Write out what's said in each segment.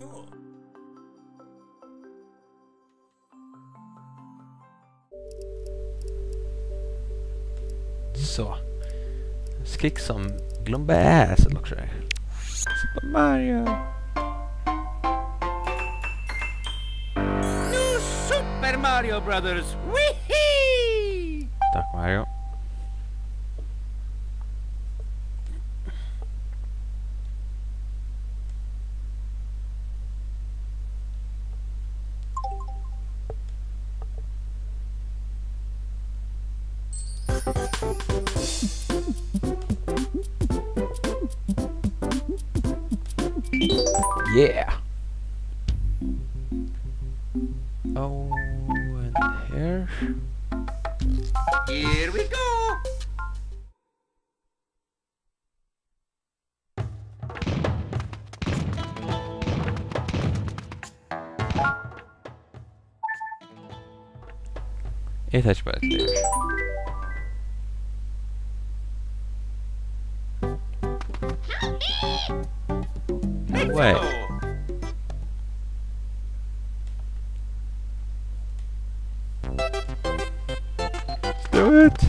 Cool. Så. Skrik som glömde så också. Super Mario. New Super Mario Brothers. Wee! Tack Mario. Yeah. Oh, and here. Here we go. It has bad there. No way. Do it.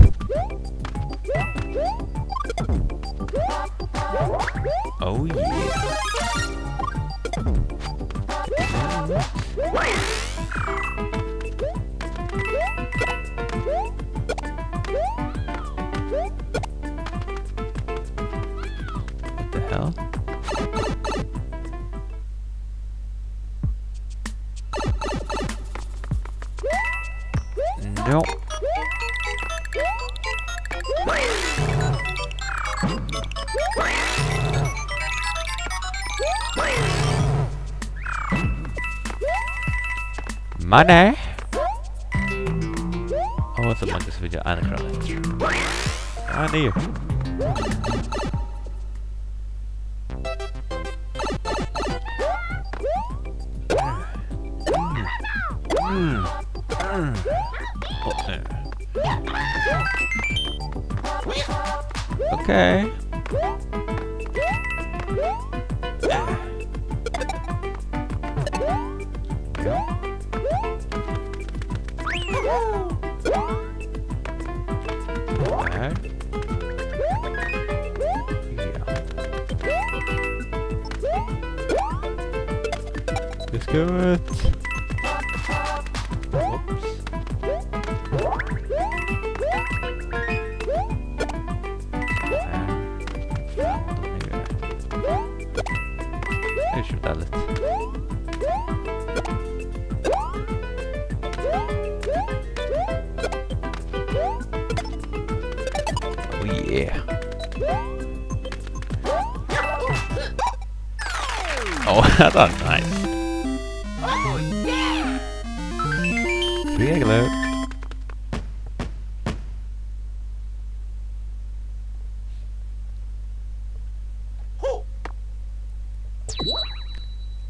Oh yeah. What the hell? No. Money. Oh, someone just video anagram. Money. Okay. Let's go. Oh, that was nice. Oh yeah! Regular.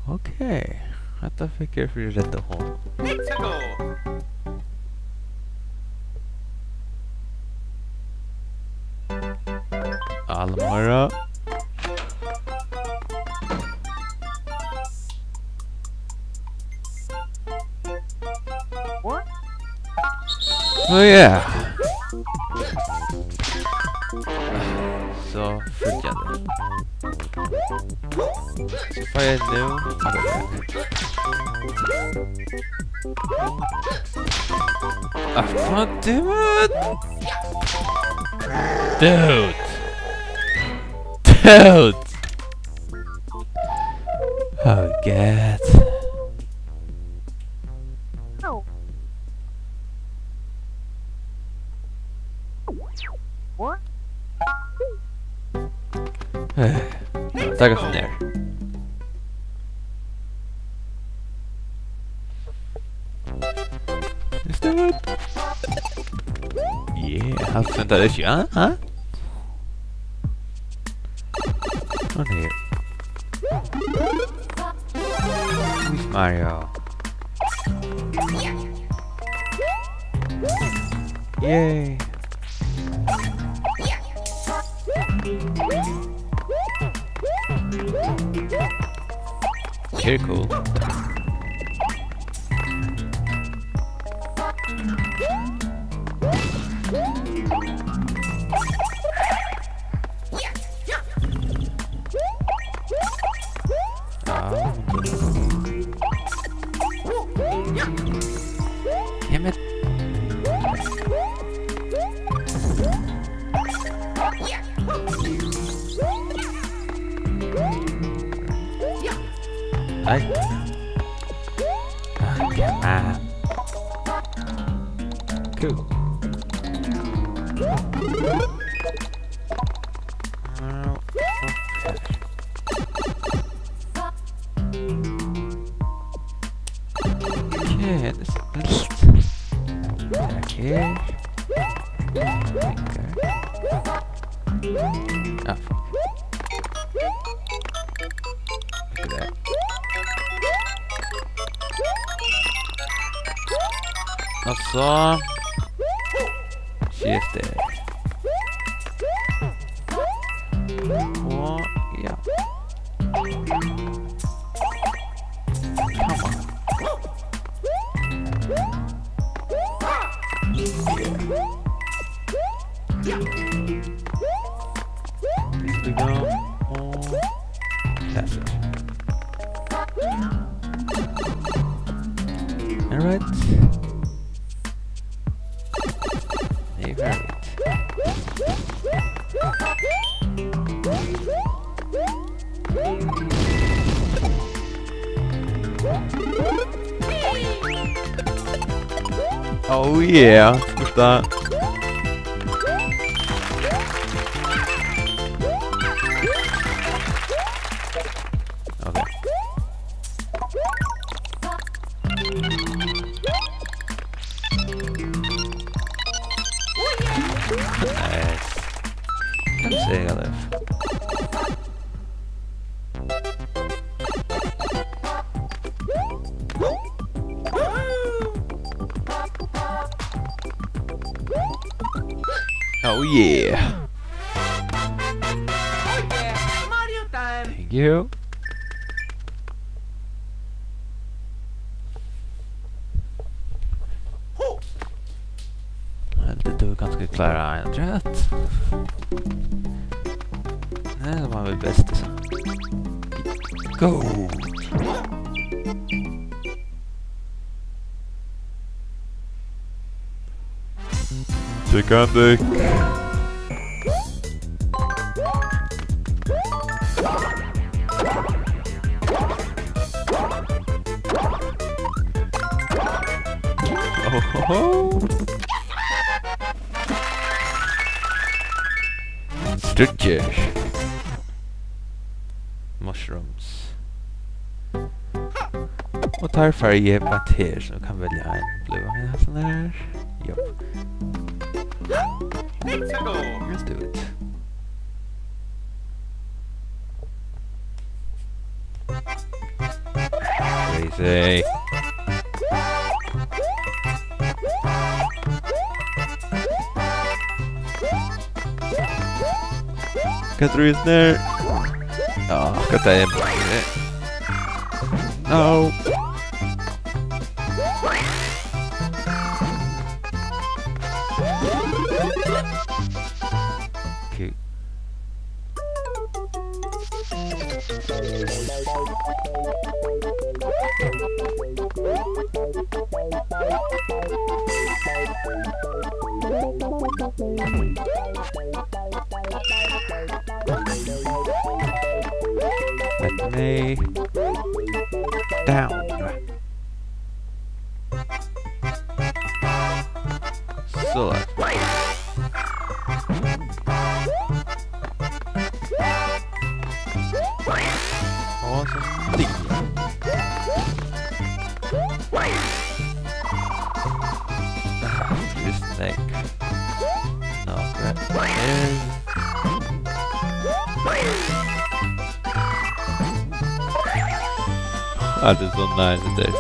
Okay, jag fick jag för rätt håll. Let's go! Almara. Oh yeah. Så följande. Så vad är det nu? Ah, fan, dude! Dude! Dude! Oh god. Take it from there. Is that it? Yeah, how fun that is, huh? On here. Who's Mario? Yay! Very cool. Damn it. Come on. Cool. Okay, this is back here. Okay. Oh, fuck. Look at that. Och så... Shit där. Och... Ja. Come on. This we go. Och... That's it. Alright. They've heard it. Oh yeah, första. Okay. Nice. Kan se jag det. Oh yeah. Oh yeah, Mario time. Thank you. Det var ganska klara en rätt. Nej, det var väl bäst det. Go! Gigantic! Oh ho ho! Stretches. Mushrooms. Och tar färger batter så kan välja en blå med sån här. Japp. Let's go. Let's do it. Crazy. Got through his there. Oh, got that in. No. Cute. Let me down. So awesome. This snake. No, grab there. That is so nice today.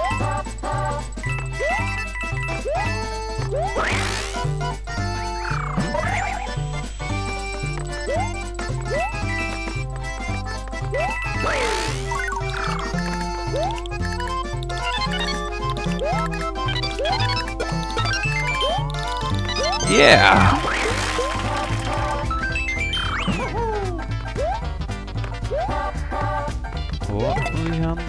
yeah! Åh, igen.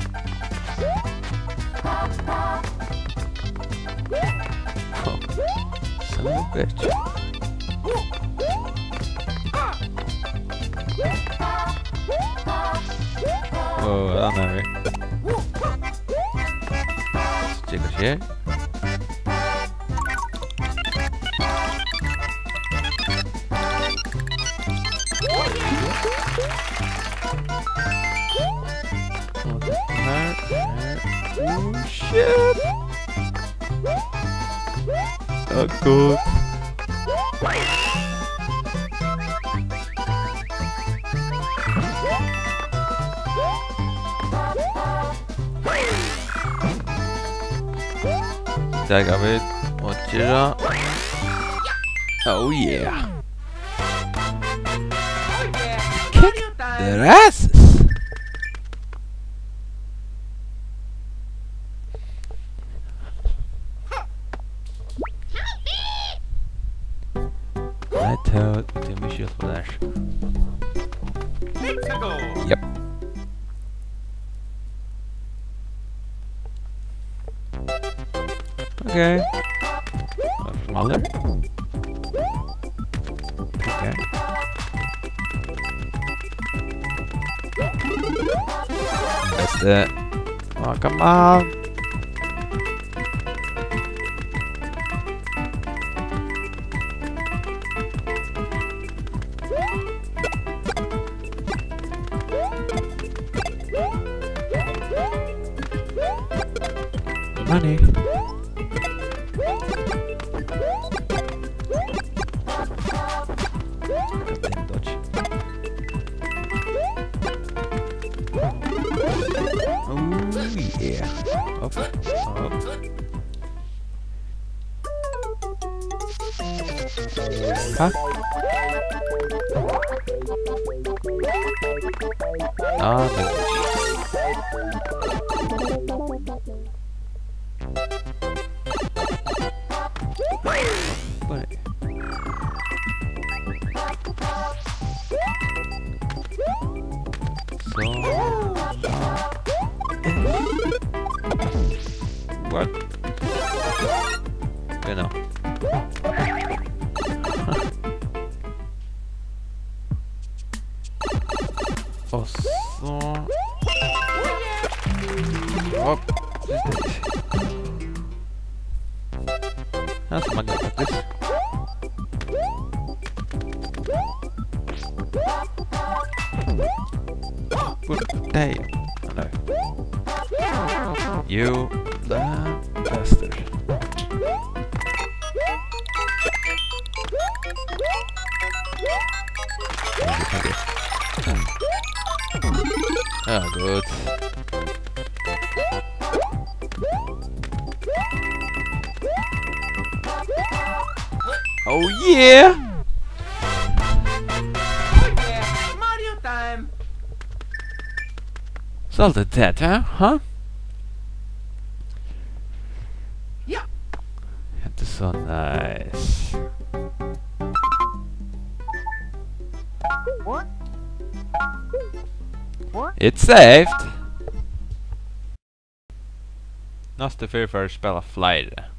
Oh, son of a bitch. Oh, I don't know. Let's check this here. Oh shit! Oh god. Där går vi och tira. Oh yeah! Kick their asses! I told the mission flash. Yep. Okay. Smaller. Okay. That's it. Oh, come on. Money. Oh yeah. Up, up. Huh? Ah, no. What? You know. Och så... Hopp. That's money like this. Good day. No. You the bastard. Oh, good. Oh yeah! Mario time! Salted that, huh? Yeah. That is so nice. What? It's saved! Nästa för att spela flyger.